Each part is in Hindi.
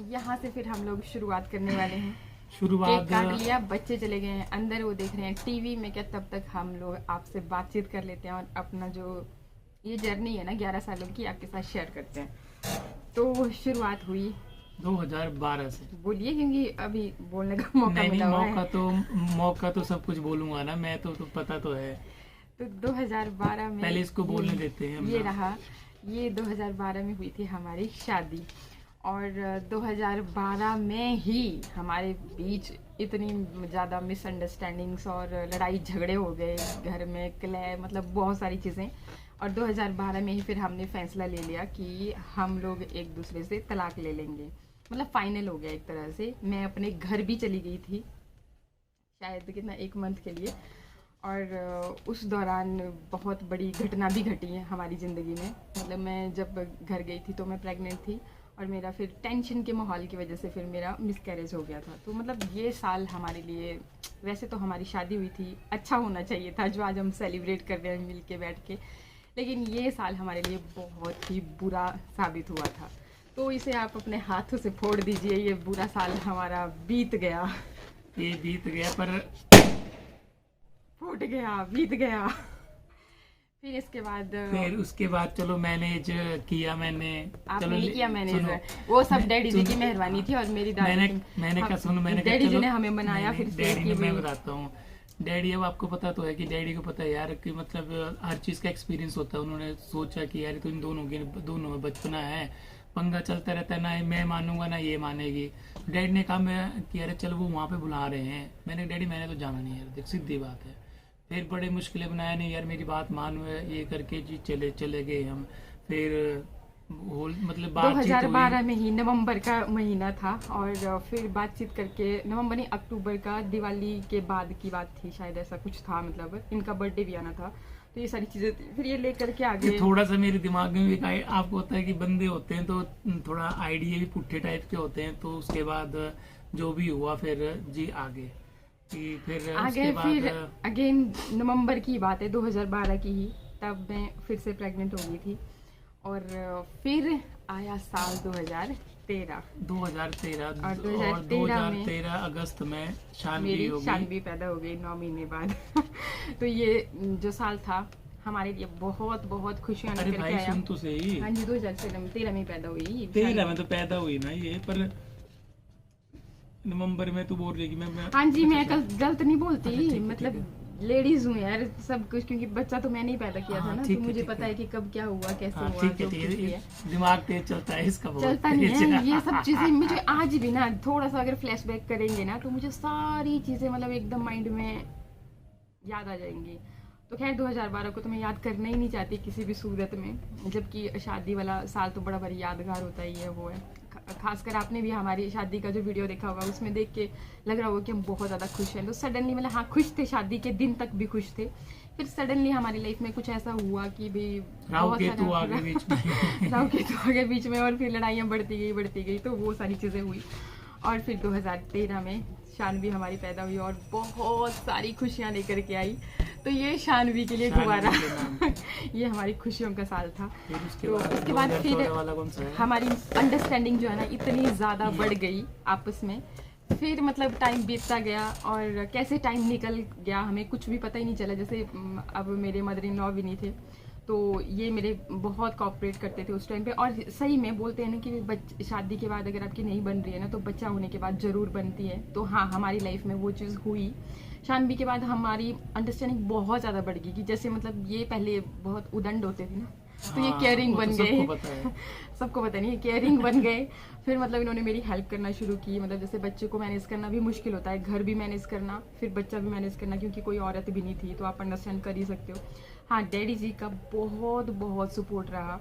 यहाँ से फिर हम लोग शुरुआत करने वाले हैं। शुरुआत केक काट लिया, बच्चे चले गए हैं अंदर, वो देख रहे हैं टीवी। में क्या तब तक हम लोग आपसे बातचीत कर लेते हैं और अपना जो ये जर्नी है ना 11 सालों की आपके साथ शेयर करते हैं। तो शुरुआत हुई 2012 से। बोलिए क्योंकि अभी बोलने का मौका नहीं मिला हुआ है। मौका तो सब कुछ बोलूंगा ना मैं, तो पता तो है। तो 2012 में पहले इसको बोलने देते हैं हम ये ना। रहा, ये 2012 में हुई थी हमारी शादी। और 2012 में ही हमारे बीच इतनी ज़्यादा मिसअंडरस्टैंडिंग्स और लड़ाई झगड़े हो गए घर में, क्लैश, मतलब बहुत सारी चीज़ें। और 2012 में ही फिर हमने फैसला ले लिया कि हम लोग एक दूसरे से तलाक ले लेंगे। मतलब फाइनल हो गया एक तरह से। मैं अपने घर भी चली गई थी शायद कितना 1 मंथ के लिए। और उस दौरान बहुत बड़ी घटना भी घटी है हमारी ज़िंदगी में। मतलब मैं जब घर गई थी तो मैं प्रेग्नेंट थी और मेरा फिर टेंशन के माहौल की वजह से फिर मेरा मिसकैरेज हो गया था। तो मतलब ये साल हमारे लिए, वैसे तो हमारी शादी हुई थी, अच्छा होना चाहिए था जो आज हम सेलिब्रेट कर रहे हैं मिल के बैठ के, लेकिन ये साल हमारे लिए बहुत ही बुरा साबित हुआ था। तो इसे आप अपने हाथों से फोड़ दीजिए, ये बुरा साल हमारा बीत गया। ये बीत गया पर फूट गया, बीत गया। फिर इसके बाद फिर उसके बाद चलो मैनेज किया मैंने। आपने चलो नहीं किया मैनेज, सुनो, वो सब डैडी जी सुनो, की मेहरबानी थी और मेरी दादी मैंने क्या सुनो, मैंने कहा डैडी जी चलो, ने हमें बनाया। नहीं, फिर से डैडी ने, कि मैं भाई- बताता हूँ। डैडी, अब आपको पता तो है कि डैडी को पता है यार कि मतलब हर चीज का एक्सपीरियंस होता है। उन्होंने सोचा कि यार तो इन दोनों में बचपना है, पंगा चलता रहता है, ना मैं मानूंगा ना ये मानेगी। डैडी ने कहा मैं कि अरे चलो वो वहाँ पे बुला रहे हैं। मैंने डैडी मैंने तो जाना नहीं यार, देख सीधी बात है। फिर बड़े मुश्किलें बनाया, नहीं यार मेरी बात मानो, ये करके जी चले गए हम। फिर मतलब बातचीत 2012 हुई। में ही नवंबर का महीना था और फिर बातचीत करके, नवंबर नहीं अक्टूबर का, दिवाली के बाद की बात थी शायद, ऐसा कुछ था। मतलब इनका बर्थडे भी आना था, तो ये सारी चीजें थी। फिर ये लेकर के आगे थोड़ा सा मेरे दिमाग में भी आपको होता है कि बंदे होते हैं तो थोड़ा आइडिया भी पुट्ठे टाइप के होते हैं। तो उसके बाद जो भी हुआ फिर जी आगे कि फिर आगे उसके फिर बाद अगेन नवंबर की बात है 2012 की ही। तब मैं फिर से प्रेग्नेंट हो गई थी और फिर आया साल 2013 2013 और और 2013 अगस्त में शानवी मेरी हो गई। शानवी पैदा हो गई 9 महीने बाद। तो ये जो साल था हमारे लिए बहुत बहुत खुशियां अरे लेकर के भाई आया। सुन तो सही, हाँ जी, 2013 में पैदा हुई। 13 में तो पैदा हुई ना ये, पर नवंबर में तू बोल रही कि मैं हाँ जी, मैं अच्छा, गलत नहीं बोलती। अच्छा, ठीक है, मतलब लेडीज हूँ यार सब कुछ, क्योंकि बच्चा तो मैंने ही पैदा किया था हाँ, ना। ठीक तो है, मुझे ठीक पता है। है कि कब क्या हुआ, कैसे हाँ हुआ, ठीक है जो ठीक कुछ भी है, है। दिमाग तेज चलता है इसका बहुत चलता नहीं तेज। है ये सब चीजें। मुझे आज भी ना थोड़ा सा अगर फ्लैशबैक करेंगे ना तो मुझे सारी चीजें मतलब एकदम माइंड में याद आ जाएंगी। तो खैर 2012 को तो मैं याद करना ही नहीं चाहती किसी भी सूरत में, जबकि शादी वाला साल तो बड़ा बड़ी यादगार होता ही है। वो है खासकर आपने भी हमारी शादी का जो वीडियो देखा होगा उसमें देख के लग रहा होगा कि हम बहुत ज़्यादा खुश हैं। तो सडनली मतलब हाँ खुश थे, शादी के दिन तक भी खुश थे। फिर सडनली हमारी लाइफ में कुछ ऐसा हुआ कि भाई राहु केतु आ गए बीच में। राहु केतु आ गए बीच में और फिर लड़ाइयाँ बढ़ती गई। तो वो सारी चीज़ें हुई और फिर 2013 में शानवी हमारी पैदा हुई और बहुत सारी खुशियाँ लेकर के आई। तो ये शानवी के लिए दोबारा ये हमारी खुशियों का साल था। फिर उसके तो बाद उसके बाद फिर 2014 वाला कौन सा है? हमारी अंडरस्टैंडिंग जो है ना इतनी ज़्यादा बढ़ गई आपस में। फिर मतलब टाइम बीतता गया और कैसे टाइम निकल गया हमें कुछ भी पता ही नहीं चला। जैसे अब मेरे मदर इन लॉ भी नहीं थे तो ये मेरे बहुत कॉपरेट करते थे उस टाइम पे। और सही में बोलते हैं ना कि शादी के बाद अगर आपकी नहीं बन रही है ना तो बच्चा होने के बाद ज़रूर बनती है। तो हाँ हमारी लाइफ में वो चीज़ हुई। शानवी के बाद हमारी अंडरस्टैंडिंग बहुत ज़्यादा बढ़ गई कि जैसे मतलब ये पहले बहुत उदंड होते थे ना, तो ये केयरिंग बन गए। सबको पता नहीं, केयरिंग बन गए। फिर मतलब इन्होंने मेरी हेल्प करना शुरू की। मतलब जैसे बच्चे को मैनेज करना भी मुश्किल होता है, घर भी मैनेज करना, फिर बच्चा भी मैनेज करना, क्योंकि कोई औरत भी नहीं थी। तो आप अंडरस्टैंड कर ही सकते हो। हाँ डैडी जी का बहुत बहुत सपोर्ट रहा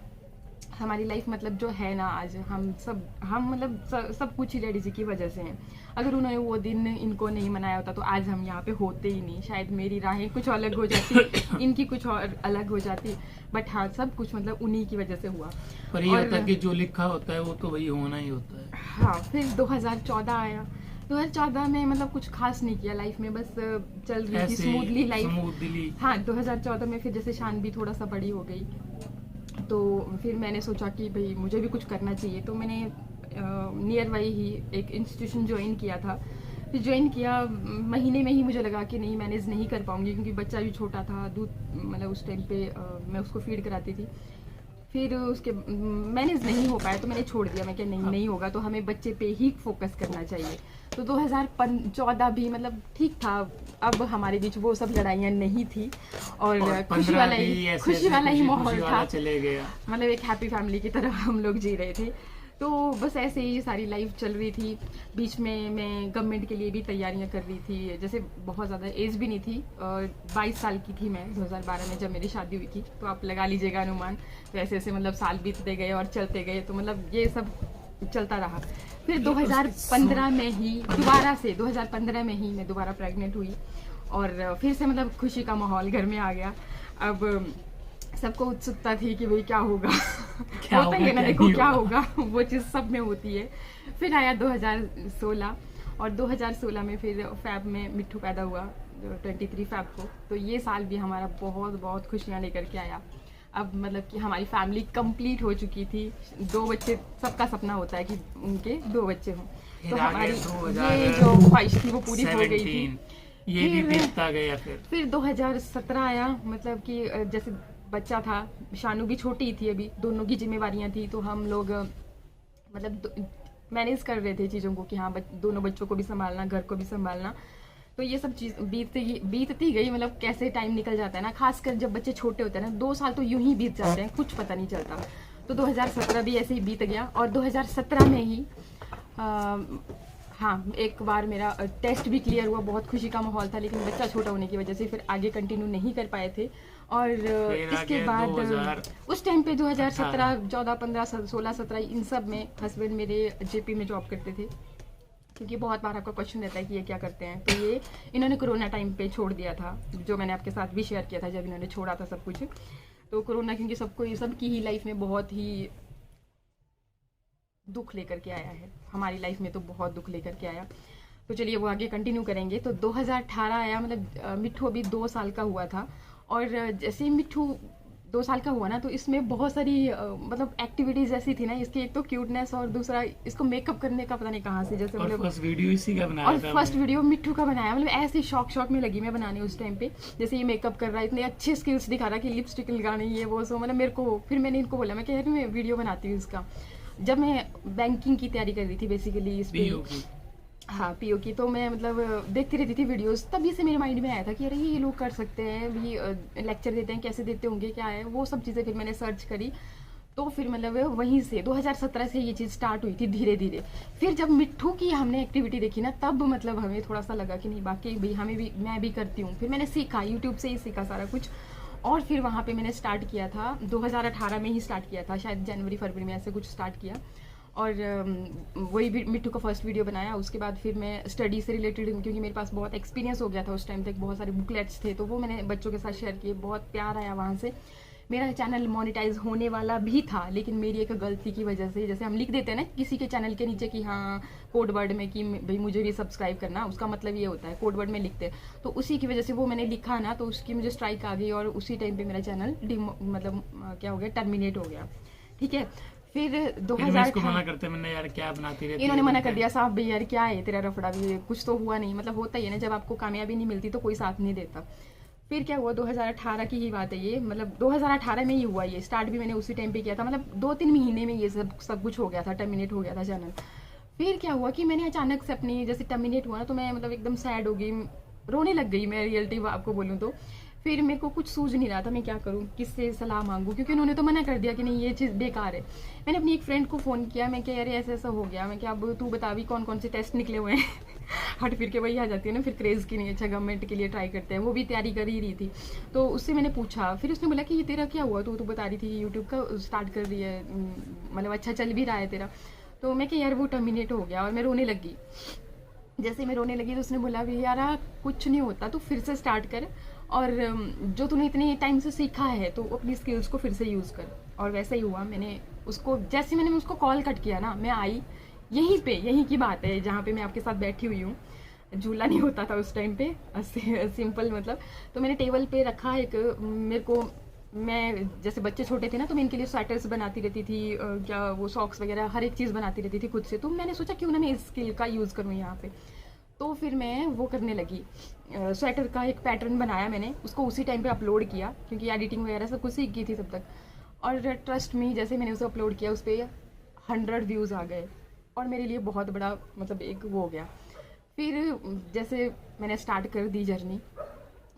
हमारी लाइफ। मतलब जो है ना आज हम मतलब सब कुछ ही डैडी जी की वजह से हैं। अगर उन्होंने वो दिन इनको नहीं मनाया होता तो आज हम यहाँ पे होते ही नहीं। शायद मेरी राहें कुछ अलग हो जाती, इनकी कुछ और अलग हो जाती। बट हाँ सब कुछ मतलब उन्हीं की वजह से हुआ। पर ये होता है कि जो लिखा होता है वो तो वही होना ही होता है। हाँ फिर 2014 आया। 2014 में मतलब कुछ खास नहीं किया लाइफ में, बस चल रही थी स्मूथली लाइफ। हाँ 2014 में फिर जैसे शानवी थोड़ा सा बड़ी हो गई तो फिर मैंने सोचा कि भाई मुझे भी कुछ करना चाहिए। तो मैंने नियर बाई ही एक इंस्टीट्यूशन ज्वाइन किया था। फिर ज्वाइन किया, महीने में ही मुझे लगा कि नहीं मैनेज नहीं कर पाऊंगी, क्योंकि बच्चा भी छोटा था, दूध मतलब उस टाइम पे मैं उसको फीड कराती थी। फिर उसके मैनेज नहीं हो पाया तो मैंने छोड़ दिया। मैं क्या नहीं होगा, तो हमें बच्चे पे ही फोकस करना चाहिए। तो 2014 भी मतलब ठीक था, अब हमारे बीच वो सब लड़ाइयाँ नहीं थी और खुशी वाला ही माहौल था, चले गया। मतलब एक हैप्पी फैमिली की तरह हम लोग जी रहे थे। तो बस ऐसे ही सारी लाइफ चल रही थी। बीच में मैं गवर्नमेंट के लिए भी तैयारियां कर रही थी, जैसे बहुत ज़्यादा एज भी नहीं थी, 22 साल की थी मैं 2012 में जब मेरी शादी हुई थी। तो आप लगा लीजिएगा अनुमान। तो ऐसे ऐसे मतलब साल बीतते गए और चलते गए, तो मतलब ये सब चलता रहा। फिर 2015 में ही मैं दोबारा प्रेग्नेंट हुई और फिर से मतलब खुशी का माहौल घर में आ गया। अब सबको उत्सुकता थी कि भाई क्या होगा होता है ना, देखो क्या होगा, वो चीज़ सब में होती है। फिर आया 2016 और 2016 में फिर फैब में मिट्ठू पैदा हुआ 23 फैब को। तो ये साल भी हमारा बहुत बहुत खुशियाँ लेकर के आया। अब मतलब कि हमारी फैमिली कंप्लीट हो चुकी थी। 2 बच्चे, सबका सपना होता है कि उनके 2 बच्चे हों, तो हमारी ये जो ख्वाहिश थी वो पूरी हो गई थी। ये भी बीतता गया। फिर 2017 आया, मतलब कि जैसे बच्चा था, शानू भी छोटी थी, अभी दोनों की जिम्मेवारियां थी, तो हम लोग मतलब मैनेज कर रहे थे चीज़ों को कि हाँ दोनों बच्चों को भी संभालना, घर को भी संभालना। तो ये सब चीज़ बीतती गई। मतलब कैसे टाइम निकल जाता है ना, खासकर जब बच्चे छोटे होते हैं ना, 2 साल तो यूं ही बीत जाते हैं, कुछ पता नहीं चलता। तो 2017 भी ऐसे ही बीत गया और 2017 में ही हाँ एक बार मेरा टेस्ट भी क्लियर हुआ। बहुत खुशी का माहौल था, लेकिन बच्चा छोटा होने की वजह से फिर आगे कंटिन्यू नहीं कर पाए थे। और इसके बाद उस टाइम पे 2017, 14, 15, 16, 17 इन सब में हस्बैंड मेरे जेपी में जॉब करते थे, क्योंकि बहुत बार आपका क्वेश्चन रहता है कि ये क्या करते हैं। तो ये इन्होंने कोरोना टाइम पे छोड़ दिया था, जो मैंने आपके साथ भी शेयर किया था जब इन्होंने छोड़ा था सब कुछ। तो कोरोना क्योंकि सबकी ही लाइफ में बहुत ही दुख लेकर के आया है, हमारी लाइफ में तो बहुत दुख लेकर के आया। तो चलिए वो आगे कंटिन्यू करेंगे। तो 2018 आया, मतलब मिट्ठू अभी 2 साल का हुआ था और जैसे ही मिट्ठू 2 साल का हुआ ना, तो इसमें बहुत सारी मतलब एक्टिविटीज ऐसी थी ना इसकी। एक तो क्यूटनेस और दूसरा इसको मेकअप करने का पता नहीं कहाँ से, जैसे मतलब फर्स्ट वीडियो इसी का बनाया था, फर्स्ट वीडियो मिट्ठू का बनाया। मतलब ऐसे शौक में लगी मैं बनाने उस टाइम पे। जैसे ये मेकअप कर रहा है, इतने अच्छे स्किल्स दिखा रहा है कि लिपस्टिक लगानी है वो सो, मतलब मेरे को फिर मैंने इनको बोला मैं कह रही मैं वीडियो बनाती हूँ इसका। जब मैं बैंकिंग की तैयारी कर रही थी बेसिकली इस पे, हाँ पीओ की, तो मैं मतलब देखती रहती थी वीडियोस। तभी से मेरे माइंड में आया था कि अरे ये लोग कर सकते हैं भी, लेक्चर देते हैं, कैसे देते होंगे, क्या है वो सब चीज़ें। फिर मैंने सर्च करी, तो फिर मतलब वहीं से 2017 से ये चीज़ स्टार्ट हुई थी धीरे धीरे। फिर जब मिट्ठू की हमने एक्टिविटी देखी ना, तब मतलब हमें थोड़ा सा लगा कि नहीं बाकी भाई हमें भी, मैं भी करती हूँ। फिर मैंने सीखा, यूट्यूब से ही सीखा सारा कुछ। और फिर वहाँ पे मैंने स्टार्ट किया था 2018 में ही स्टार्ट किया था, शायद जनवरी फरवरी में ऐसे कुछ स्टार्ट किया। और वही भी मिट्ठू का फर्स्ट वीडियो बनाया। उसके बाद फिर मैं स्टडी से रिलेटेड, क्योंकि मेरे पास बहुत एक्सपीरियंस हो गया था उस टाइम तक, बहुत सारे बुकलेट्स थे, तो वो मैंने बच्चों के साथ शेयर किए, बहुत प्यार आया वहाँ से। मेरा चैनल मोनेटाइज होने वाला भी था, लेकिन मेरी एक गलती की वजह से, जैसे हम लिख देते हैं ना किसी के चैनल के नीचे कि हाँ कोड वर्ड में कि भाई मुझे भी सब्सक्राइब करना, उसका मतलब ये होता है कोड वर्ड में लिखते हैं। तो उसी की वजह से वो मैंने लिखा ना, तो उसकी मुझे स्ट्राइक आ गई और उसी टाइम पे मेरा चैनल मतलब क्या हो गया, टर्मिनेट हो गया। ठीक है, फिर 2018 मना करते मैंने, यार क्या बनाती रहती, इन्होंने मना कर दिया साहब भाई यार क्या है तेरा रफड़ा भी, कुछ तो हुआ नहीं। मतलब होता ही है ना, जब आपको कामयाबी नहीं मिलती तो कोई साथ नहीं देता। फिर क्या हुआ, 2018 की ही बात है ये, मतलब 2018 में ही हुआ ये। स्टार्ट भी मैंने उसी टाइम पे किया था, मतलब 2-3 महीने में ये सब कुछ हो गया था, टर्मिनेट हो गया था चैनल। फिर क्या हुआ कि मैंने अचानक से अपनी, जैसे टर्मिनेट हुआ ना, तो मैं मतलब एकदम सैड हो गई, रोने लग गई मैं, रियलिटी आपको बोलूँ तो। फिर मेरे को कुछ सूझ नहीं रहा था मैं क्या करूँ, किससे सलाह मांगूँ, क्योंकि उन्होंने तो मना कर दिया कि नहीं ये चीज़ बेकार है। मैंने अपनी एक फ्रेंड को फ़ोन किया, मैं क्या यार ऐसा ऐसा हो गया, मैं क्या अब तू बता भी कौन कौन से टेस्ट निकले हुए हैं हट फिर के वही आ जाती है ना, फिर क्रेज़ की नहीं, अच्छा गवर्नमेंट के लिए ट्राई करते हैं, वो भी तैयारी कर ही रही थी। तो उससे मैंने पूछा, फिर उसने बोला कि ये तेरा क्या हुआ, तू बता रही थी यूट्यूब का स्टार्ट कर रही है, मतलब अच्छा चल भी रहा है तेरा। तो मैं क्या यार वो टर्मिनेट हो गया और मैं रोने लगी। जैसे मैं रोने लगी तो उसने बोला भी यार कुछ नहीं होता, तू फिर से स्टार्ट कर, और जो तूने इतने टाइम से सीखा है तो अपनी स्किल्स को फिर से यूज़ कर। और वैसा ही हुआ, मैंने उसको, जैसे मैंने उसको कॉल कट किया ना, मैं आई यहीं की बात है जहाँ पे मैं आपके साथ बैठी हुई हूँ। झूला नहीं होता था उस टाइम पे, सिंपल मतलब। तो मैंने टेबल पे रखा एक, मेरे को मैं जैसे बच्चे छोटे थे ना, तो मैं इनके लिए स्वेटर्स बनाती रहती थी, क्या वो सॉक्स वगैरह हर एक चीज़ बनाती रहती थी खुद से। तो मैंने सोचा क्यों ना मैं इस स्किल का यूज़ करूँ यहाँ पे। तो फिर मैं वो करने लगी, स्वेटर का एक पैटर्न बनाया मैंने, उसको उसी टाइम पे अपलोड किया, क्योंकि एडिटिंग वगैरह सब कुछ सीख गई थी तब तक। और ट्रस्ट मी, जैसे मैंने उसे अपलोड किया उस पर 100 व्यूज़ आ गए, और मेरे लिए बहुत बड़ा मतलब एक वो हो गया। फिर जैसे मैंने स्टार्ट कर दी जर्नी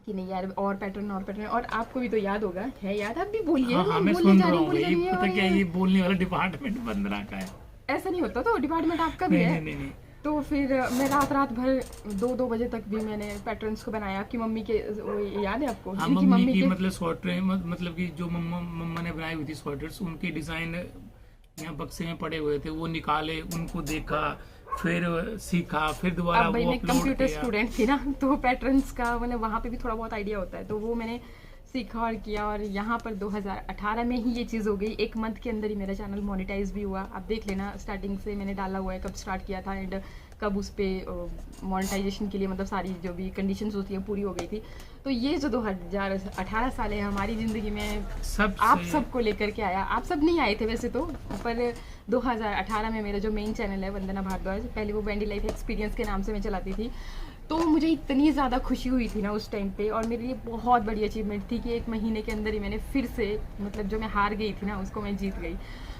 कि नहीं यार, और पैटर्न और पैटर्न। और आपको भी तो याद होगा, है याद, आप भी बोलिए। हाँ, मैं बोलने सुन जा रहा रही हूँ, हूँ। बोलने जा रही ये हूँ, पता और क्या है, ये बोलने वाला डिपार्टमेंट बंदना का है। ऐसा नहीं होता, तो डिपार्टमेंट आपका भी नहीं, है। नहीं, नहीं, नहीं। तो फिर मैं रात भर 2-2 बजे तक भी मैंने पैटर्न्स को बनाया। आपकी मम्मी के वो याद है आपको? हाँ, इनकी मम्मी की के मतलब स्वेटर, मतलब कि जो मम्मा ने बनाई हुई थी स्वेटर्स, उनके डिजाइन यहाँ बक्से में पड़े हुए थे, वो निकाले, उनको देखा, फिर सीखा, फिर दोबारा अब भाई वो मैं अपलोड कंप्यूटर किया। स्टूडेंट थी ना, तो पैटर्न्स का मतलब वहाँ पे भी थोड़ा बहुत आइडिया होता है, तो वो मैंने सीखा और किया। और यहाँ पर 2018 में ही ये चीज़ हो गई। 1 मंथ के अंदर ही मेरा चैनल मोनेटाइज भी हुआ। आप देख लेना, स्टार्टिंग से मैंने डाला हुआ है, कब स्टार्ट किया था एंड कब उस पर मोनेटाइजेशन के लिए मतलब सारी जो भी कंडीशंस होती है पूरी हो गई थी। तो ये जो 2018 साल है हमारी ज़िंदगी में, आप सबको लेकर के आया। आप सब नहीं आए थे वैसे तो, पर 2018 में मेरा जो मेन चैनल है वंदना भारद्वाज, पहले वो वेंडी लाइफ एक्सपीरियंस के नाम से मैं चलाती थी। तो मुझे इतनी ज़्यादा खुशी हुई थी ना उस टाइम पे, और मेरे लिए बहुत बड़ी अचीवमेंट थी कि 1 महीने के अंदर ही मैंने फिर से मतलब जो मैं हार गई थी ना, उसको मैं जीत गई।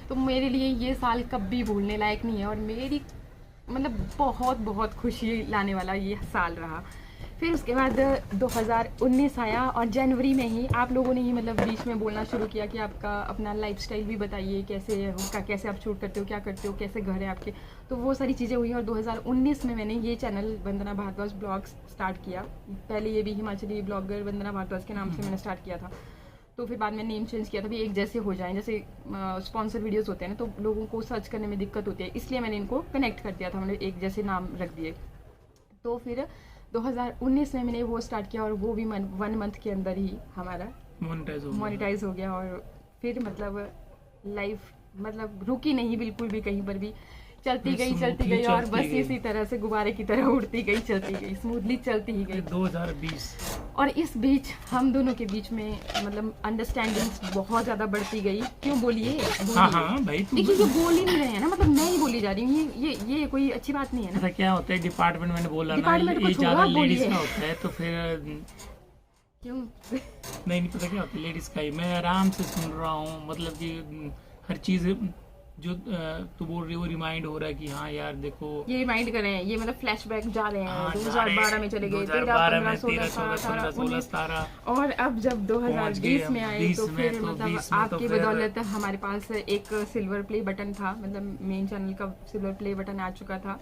तो मेरे लिए ये साल कभी भूलने लायक नहीं है, और मेरी मतलब बहुत बहुत खुशी लाने वाला ये साल रहा। फिर उसके बाद 2019 आया, और जनवरी में ही आप लोगों ने ही मतलब बीच में बोलना शुरू किया कि आपका अपना लाइफस्टाइल भी बताइए, कैसे होगा, कैसे आप शूट करते हो, क्या करते हो, कैसे घर है आपके। तो वो सारी चीज़ें हुई, और 2019 में मैंने ये चैनल वंदना भारद्वाज ब्लॉग्स स्टार्ट किया। पहले ये भी हिमाचली ब्लॉगर वंदना भारद्वाज के नाम से मैंने स्टार्ट किया था। तो फिर बाद में नेम चेंज किया था, भी एक जैसे हो जाएं, जैसे स्पॉन्सर वीडियोस होते हैं ना, तो लोगों को सर्च करने में दिक्कत होती है, इसलिए मैंने इनको कनेक्ट कर दिया था, मतलब एक जैसे नाम रख दिए। तो फिर 2019 में मैंने वो स्टार्ट किया, और वो भी 1 मंथ के अंदर ही हमारा मोनेटाइज हो गया। और फिर मतलब लाइफ मतलब रुकी नहीं बिल्कुल भी, कहीं पर भी चलती गई, और बस इसी तरह से गुब्बारे की तरह उड़ती गई, चलती गई, स्मूथली चलती ही गई 2020। और इस बीच हम दोनों के बीच में मतलब अंडरस्टैंडिंग बहुत ज्यादा बढ़ती गई। क्यों बोलिए? हाँ भाई, देखिए ये बोल ही नहीं रहे हैं ना, मतलब मैं ही बोली जा रही हूँ, ये कोई अच्छी बात नहीं है ना। ऐसा क्या होता है, डिपार्टमेंट मैंने बोला ना, डिपार्टमेंट ये को ज्यादा छोड़ो, लेडीज बोलिए। का होता है, तो फिर क्यों? नहीं पता क्या होता है लेडीज का ही। मैं आराम से सुन रहा हूँ, मतलब कि हर चीज जो तू बोल रही है वो रिमाइंड हो रहा है कि हाँ यार देखो, ये रिमाइंड कर रहे हैं, ये मतलब फ्लैशबैक जा रहे हैं। हाँ, 2012 में चले गए, 2012 में 13, 15, 16, 16, 17, और अब जब 2020 में आए, तो फिर मतलब आपकी बदौलत हमारे पास एक सिल्वर प्ले बटन था, मतलब मेन चैनल का सिल्वर प्ले बटन आ चुका था।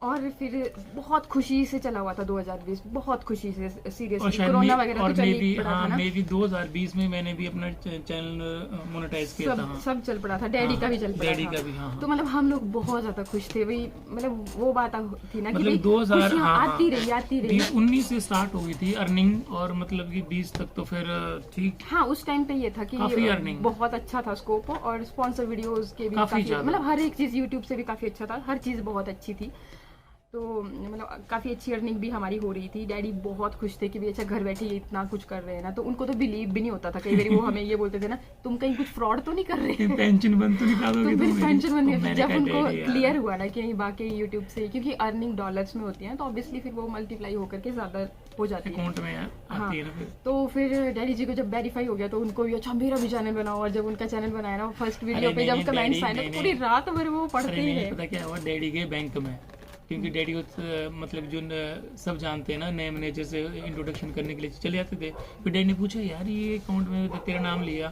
और फिर बहुत खुशी से चला हुआ था 2020, बहुत खुशी से, सीरियसली। कोरोना वगैरह तो चल ही पड़ा था ना। मे भी 2020 में मैंने भी अपना चैनल मोनेटाइज किया था। सब चल पड़ा था, डैडी का भी चल पड़ा था। डैडी का भी, हाँ। तो मतलब हम लोग बहुत ज्यादा खुश थे भाई, मतलब वो बात थी ना कि मतलब 2000 आती रही 19 से स्टार्ट हुई थी अर्निंग, और मतलब कि 20 तक तो फिर ठीक। हाँ, उस टाइम पे ये था कि काफी अर्निंग, बहुत अच्छा था स्कोप, और स्पॉन्सर वीडियोस के भी काफी मतलब हर एक चीज यूट्यूब से भी काफी अच्छा था, हर चीज बहुत अच्छी थी। तो मतलब काफ़ी अच्छी अर्निंग भी हमारी हो रही थी। डैडी बहुत खुश थे कि भी अच्छा घर बैठे ये इतना कुछ कर रहे हैं ना, तो उनको तो बिलीव भी नहीं होता था। कई बार वो हमें ये बोलते थे ना, तुम कहीं कुछ फ्रॉड तो नहीं कर रहे हैं, पेंशन बंद तो नहीं कर दोगे तुम पेंशन बंद नहीं। जब उनको क्लियर हुआ ना कि बाकी यूट्यूब से, क्योंकि अर्निंग डॉलर्स में होती है, तो ऑब्वियसली फिर वो मल्टीप्लाई होकर के ज़्यादा हो जाती है, अकाउंट में आती है ना फिर। तो फिर डैडी जी को जब वेरीफाई हो गया, तो उनको भी अच्छा मेरा भी चैनल बनाओ। और जब उनका चैनल बनाया ना, फर्स्ट वीडियो पे जब कमेंट्स आए ना, पूरी रात भर वो पढ़ते ही रहे। पता क्या हुआ, डैडी के बैंक में, क्योंकि डैडी को मतलब जो सब जानते हैं ना, नए मैनेजर से इंट्रोडक्शन करने के लिए चले जाते थे। फिर डैडी ने पूछा यार ये अकाउंट में तेरा नाम लिया,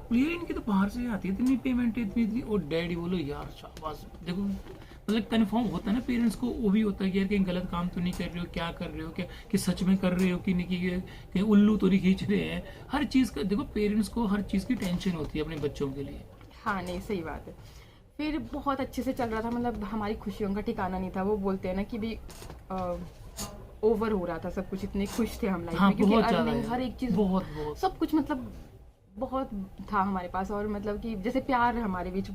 बोले इनकी तो बाहर से आती है इतनी पेमेंट, इतनी। और डैडी बोलो यार शाबाश। देखो मतलब कंफर्म होता है ना पेरेंट्स को, वो भी होता है कि यार कहीं गलत काम तो नहीं कर रहे हो, क्या कर रहे हो, क्या कि सच में कर रहे हो कि नहीं, कि कहीं उल्लू तो नहीं खींच रहे हैं। हर चीज़ का देखो, पेरेंट्स को हर चीज़ की टेंशन होती है अपने बच्चों के लिए। हाँ नहीं, सही बात है। फिर बहुत अच्छे से चल रहा था, मतलब हमारी खुशियों का ठिकाना नहीं था। वो बोलते हैं ना कि भी ओवर हो रहा था सब कुछ, इतने खुश थे हम लाइफ में, क्योंकि अर्निंग हर एक चीज़ बहुत सब कुछ मतलब बहुत था हमारे पास। और मतलब कि जैसे प्यार हमारे बीच,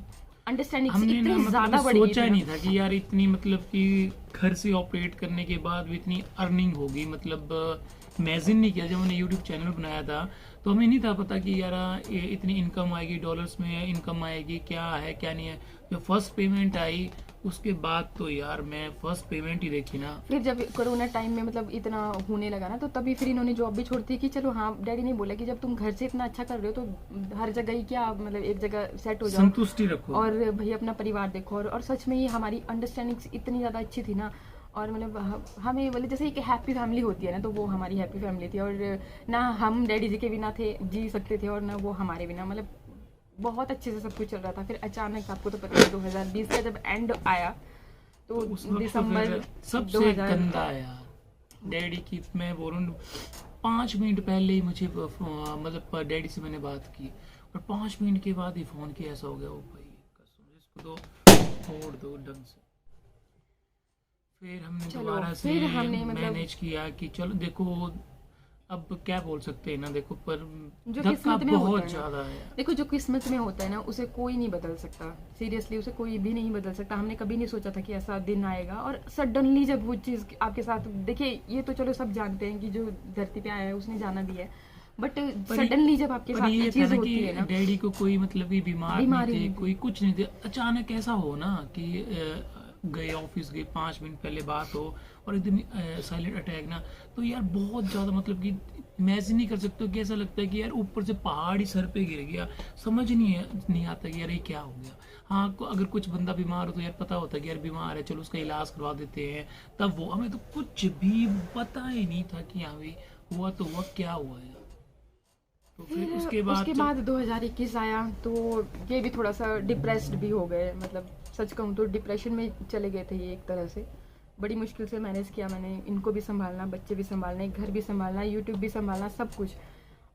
अंडरस्टैंडिंग इतनी ज्यादा बढ़ी, सोचा नहीं था कि यार इतनी मतलब कि घर से ऑपरेट करने के बाद भी इतनी अर्निंग होगी। मतलब इमेजिन नहीं किया। जब मैंने यूट्यूब चैनल बनाया था तो हमें नहीं था पता कि यार ये इतनी इनकम आएगी, डॉलर्स में इनकम आएगी, क्या है क्या नहीं है। जो फर्स्ट पेमेंट आई उसके बाद तो यार मैं फर्स्ट पेमेंट ही देखी ना। फिर जब कोरोना टाइम में मतलब इतना होने लगा ना, तो तभी फिर इन्होंने जॉब भी छोड़ दी कि चलो, हाँ डैडी ने बोला कि जब तुम घर से इतना अच्छा कर रहे हो तो हर जगह ही क्या, मतलब एक जगह सेट हो जाओ, संतुष्टि रखो और भाई अपना परिवार देखो। और सच में ही हमारी अंडरस्टैंडिंग इतनी ज़्यादा अच्छी थी ना, और मतलब हमें मतलब जैसे एक हैप्पी फैमिली होती है ना, तो वो हमारी हैप्पी फैमिली थी। और ना हम डैडी जी के बिना थे जी सकते थे, और ना वो हमारे बिना, मतलब बहुत अच्छे से सब कुछ चल रहा था। फिर अचानक आपको तो पता है 2020 का जब एंड आया, तो उस वक्त तो दिसंबर फिर सबसे 2000 गंदा यार डैडी की, मैं बोलूँ 5 मिनट पहले ही मुझे मतलब डैडी से मैंने बात की, और 5 मिनट के बाद ही फोन किया, ऐसा हो गया। ओ भाई कसम, इसको तो छोड़ दो ढंग से। फिर हमने चलो, दोबारा से फिर हमने मतलब मैनेज किया कि चलो देखो अब क्या बोल सकते हैं ना, देखो पर जो धक्का किस्मत में होता बहुत है ना, ज्यादा है यार। देखो जो किस्मत में होता है ना, उसे कोई नहीं बदल सकता, सीरियसली उसे कोई भी नहीं बदल सकता। हमने कभी नहीं सोचा था कि ऐसा दिन आएगा, और सडनली जब वो चीज़ आपके साथ, देखिए ये तो चलो सब जानते हैं कि जो धरती पे आया है उसने जाना भी है, बट सडनली जब आपके साथ ये चीज़ होती है ना, डैडी को कोई मतलब कि बीमार बीमारी नहीं थे, नहीं थी। कोई कुछ नहीं थे, अचानक ऐसा हो ना कि गए ऑफिस गए, 5 मिनट पहले बात हो और एकदम साइलेंट अटैक ना, तो यार बहुत ज़्यादा मतलब कि इमेजिन नहीं कर सकते हो कि ऐसा लगता है कि यार ऊपर से पहाड़ ही सर पे गिर गया। समझ नहीं आता कि यार ये क्या हो गया। हाँ अगर कुछ बंदा बीमार हो तो यार पता होता है कि यार बीमार है, चलो उसका इलाज करवा देते हैं, तब वो, हमें तो कुछ भी पता ही नहीं था कि हाँ भाई हुआ तो हुआ, क्या हुआ यार। तो फिर उसके बाद 2021 आया, तो ये भी थोड़ा सा डिप्रेस्ड भी हो गए, मतलब सच कहूँ तो डिप्रेशन में चले गए थे ये एक तरह से। बड़ी मुश्किल से मैनेज किया मैंने, इनको भी संभालना, बच्चे भी संभालने, घर भी संभालना, यूट्यूब भी संभालना, सब कुछ।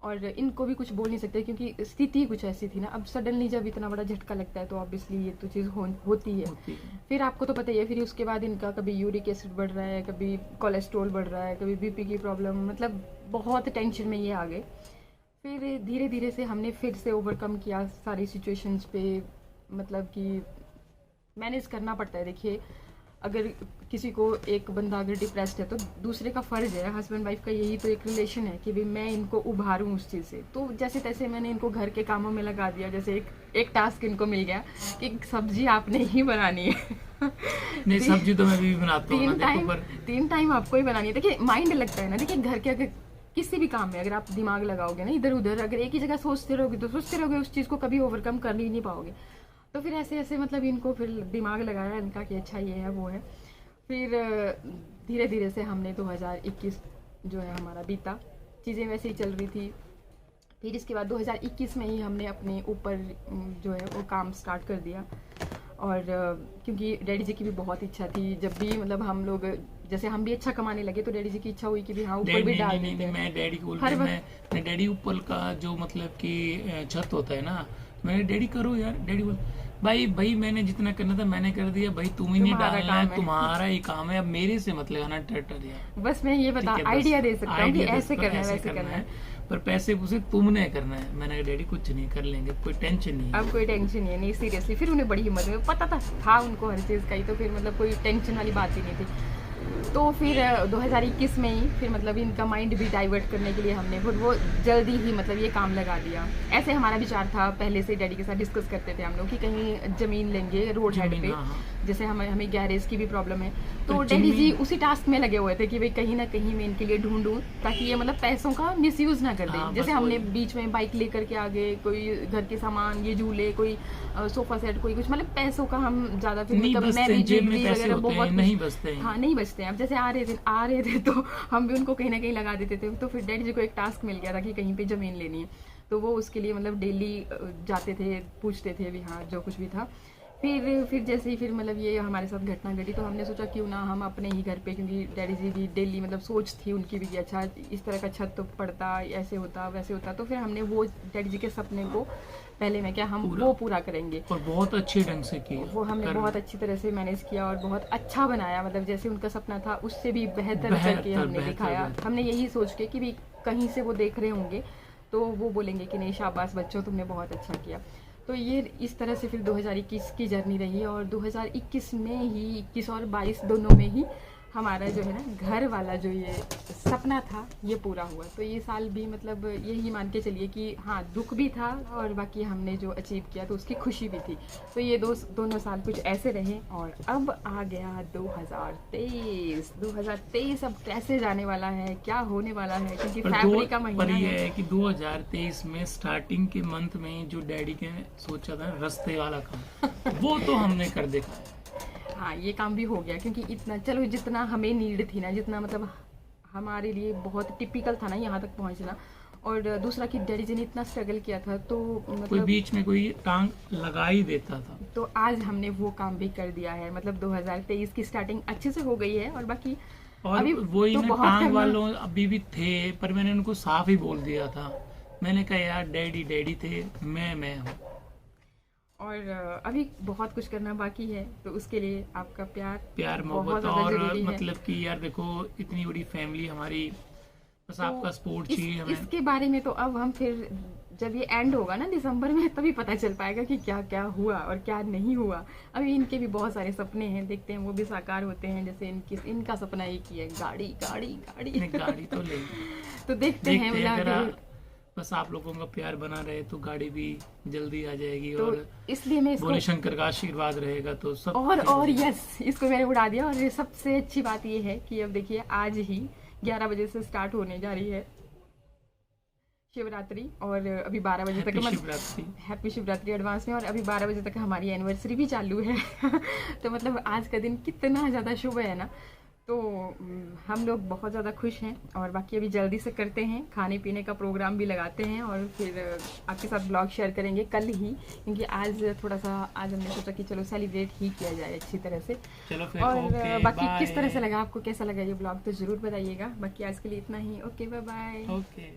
और इनको भी कुछ बोल नहीं सकते क्योंकि स्थिति कुछ ऐसी थी ना। अब सडनली जब इतना बड़ा झटका लगता है तो ऑब्वियसली ये तो चीज़ होती है। फिर आपको तो पता ही है, फिर उसके बाद इनका कभी यूरिक एसिड बढ़ रहा है, कभी कोलेस्ट्रॉल बढ़ रहा है, कभी बीपी की प्रॉब्लम, मतलब बहुत टेंशन में ये आ गए। फिर धीरे धीरे से हमने फिर से ओवरकम किया सारी सिचुएशंस पे, मतलब कि मैनेज करना पड़ता है। देखिए अगर किसी को, एक बंदा अगर डिप्रेस्ड है तो दूसरे का फ़र्ज है, हस्बैंड वाइफ का यही तो एक रिलेशन है कि भाई मैं इनको उभारूं उस चीज़ से। तो जैसे तैसे मैंने इनको घर के कामों में लगा दिया। जैसे एक टास्क इनको मिल गया कि सब्जी आपने ही बनानी है। नहीं सब्जी तो मैं भी बनाता हूँ, 3 टाइम आपको ही बनानी है। देखिए माइंड लगता है ना, देखिए घर के अगर किसी भी काम में अगर आप दिमाग लगाओगे ना इधर उधर, अगर एक ही जगह सोचते रहोगे तो सोचते रहोगे, उस चीज़ को कभी ओवरकम कर ही नहीं पाओगे। तो फिर ऐसे ऐसे मतलब इनको फिर दिमाग लगाया इनका कि अच्छा ये है वो है। फिर धीरे धीरे से हमने 2021 जो है हमारा बीता, चीज़ें वैसे ही चल रही थी। फिर इसके बाद 2021 में ही हमने अपने ऊपर जो है वो काम स्टार्ट कर दिया। और क्योंकि डैडी जी की भी बहुत इच्छा थी, जब भी मतलब हम लोग जैसे हम भी अच्छा कमाने लगे तो डैडी जी की इच्छा हुई कि भी हाँ ऊपर भी डाल देते हैं। मैं डैडी को मैं डैडी ऊपर का जो मतलब कि छत होता है ना, मैंने डैडी करो यार, डैडी बोल भाई मैंने जितना करना था मैंने कर दिया भाई, तुम ही नहीं डालना है, तुम्हारा ही काम है, अब मेरे से मत लगाना टटर यार। बस मैं ये बता आइडिया दे सकता हूँ कि ऐसे करना है वैसे करना है, पर पैसे उसे तुमने करना है। मैंने कहा डैडी कुछ नहीं, कर लेंगे, कोई टेंशन नहीं है। अब कोई टेंशन नहीं है, नहीं सीरियसली। फिर उन्हें बड़ी हिम्मत में पता था उनको हर चीज़ का ही, तो फिर मतलब कोई टेंशन वाली बात ही नहीं थी। तो फिर 2021 में ही फिर मतलब इनका माइंड भी डाइवर्ट करने के लिए हमने फिर वो जल्दी ही मतलब ये काम लगा दिया। ऐसे हमारा विचार था, पहले से डैडी के साथ डिस्कस करते थे हम लोग कि कहीं ज़मीन लेंगे रोड साइड पे। जैसे हमें गैरेज की भी प्रॉब्लम है, तो डैडी जी उसी टास्क में लगे हुए थे कि भाई कहीं ना कहीं मैं इनके लिए ढूंढूं ताकि ये मतलब पैसों का मिसयूज ना कर दे। जैसे हमने बीच में बाइक लेकर के आ गए, कोई घर के सामान, ये झूले, कोई सोफा सेट, कोई कुछ, मतलब पैसों का हम ज्यादा फिर वगैरह बहुत नहीं बचते हैं। हाँ नहीं बचते हैं। अब जैसे आ रहे थे तो हम भी उनको कहीं ना कहीं लगा देते थे। तो फिर डैडी जी को एक टास्क मिल गया था कि कहीं पे जमीन लेनी है, तो वो उसके लिए मतलब डेली जाते थे, पूछते थे भी हाँ जो कुछ भी था। फिर जैसे ही फिर मतलब ये हमारे साथ घटना घटी तो हमने सोचा क्यों ना हम अपने ही घर पे, क्योंकि डैडी जी भी डेली मतलब सोच थी उनकी भी कि अच्छा इस तरह का छत तो पड़ता, ऐसे होता वैसे होता। तो फिर हमने वो डैडी जी के सपने को पहले में क्या हम वो पूरा करेंगे, और बहुत अच्छे ढंग से किया। वो हमने बहुत अच्छी तरह से मैनेज किया और बहुत अच्छा बनाया। मतलब जैसे उनका सपना था उससे भी बेहतर करके हमने दिखाया। हमने यही सोच के कि भी कहीं से वो देख रहे होंगे तो वो बोलेंगे कि नहीं शाबाश बच्चों तुमने बहुत अच्छा किया। तो ये इस तरह से फिर 2021 की जर्नी रही, और 2021 में ही 21 और 22 दोनों में ही हमारा जो है ना घर वाला जो ये सपना था ये पूरा हुआ। तो ये साल भी मतलब यही मान के चलिए कि हाँ दुख भी था और बाकी हमने जो अचीव किया तो उसकी खुशी भी थी। तो ये दोनों साल कुछ ऐसे रहे और अब आ गया 2023 अब कैसे जाने वाला है, क्या होने वाला है, क्योंकि फरवरी का महीना पर ये है। है कि 2023 में स्टार्टिंग के मंथ में जो डैडी के सोचा था रास्ते वाला काम वो तो हमने कर देखा है। हाँ ये काम भी हो गया, क्योंकि इतना चलो जितना हमें नीड थी ना, जितना मतलब हमारे लिए बहुत टिपिकल था ना यहाँ तक पहुँचना, और दूसरा कि डैडी जी ने इतना स्ट्रगल किया था तो कोई मतलब बीच में कोई टांग लगा ही देता था। तो आज हमने वो काम भी कर दिया है। मतलब 2023 की स्टार्टिंग अच्छे से हो गई है और बाकी और अभी वही तो ना बहुत टांग करना- वालों अभी भी थे, पर मैंने उनको साफ ही बोल दिया था। मैंने कहा यार डैडी डैडी थे, मैं हूँ। और अभी बहुत कुछ करना बाकी है, तो उसके लिए आपका प्यार बहुत मोहब्बत ज़्यादा और जरूरी है। मतलब कि यार देखो इतनी बड़ी फैमिली हमारी, बस तो आपका सपोर्ट चाहिए हमें। इसके बारे में तो अब हम फिर जब ये एंड होगा ना दिसंबर में तभी पता चल पाएगा कि क्या क्या हुआ और क्या नहीं हुआ। अभी इनके भी बहुत सारे सपने हैं, देखते हैं वो भी साकार होते हैं। जैसे इनका सपना एक ही है, गाड़ी गाड़ी गाड़ी नहीं, गाड़ी तो ले तो देखते हैं देखते हैं, मतलब अगर बस आप लोगों का प्यार बना रहे तो गाड़ी भी जल्दी आ जाएगी। तो और इसलिए मैं इसको भोले शंकर का आशीर्वाद रहेगा तो सब और यस इसको मैंने उड़ा दिया। और ये सबसे अच्छी बात ये है कि अब देखिए आज ही 11 बजे से स्टार्ट होने जा रही है शिवरात्रि, और अभी 12 बजे तक शिवरात्रि। हैप्पी शिवरात्रि एडवांस में। और अभी 12 बजे तक हमारी एनिवर्सरी भी चालू है तो मतलब आज का दिन कितना ज़्यादा शुभ है ना। तो हम लोग बहुत ज़्यादा खुश हैं और बाकी अभी जल्दी से करते हैं, खाने पीने का प्रोग्राम भी लगाते हैं और फिर आपके साथ ब्लॉग शेयर करेंगे कल ही, क्योंकि आज थोड़ा सा आज हमने सोचा कि चलो सेलिब्रेट ही किया जाए अच्छी तरह से। चलो फिर और ओके, बाकी बाय। किस तरह से लगा आपको, कैसा लगा ये ब्लॉग तो ज़रूर बताइएगा। बाकी आज के लिए इतना ही, ओके बाय बाय। ओके।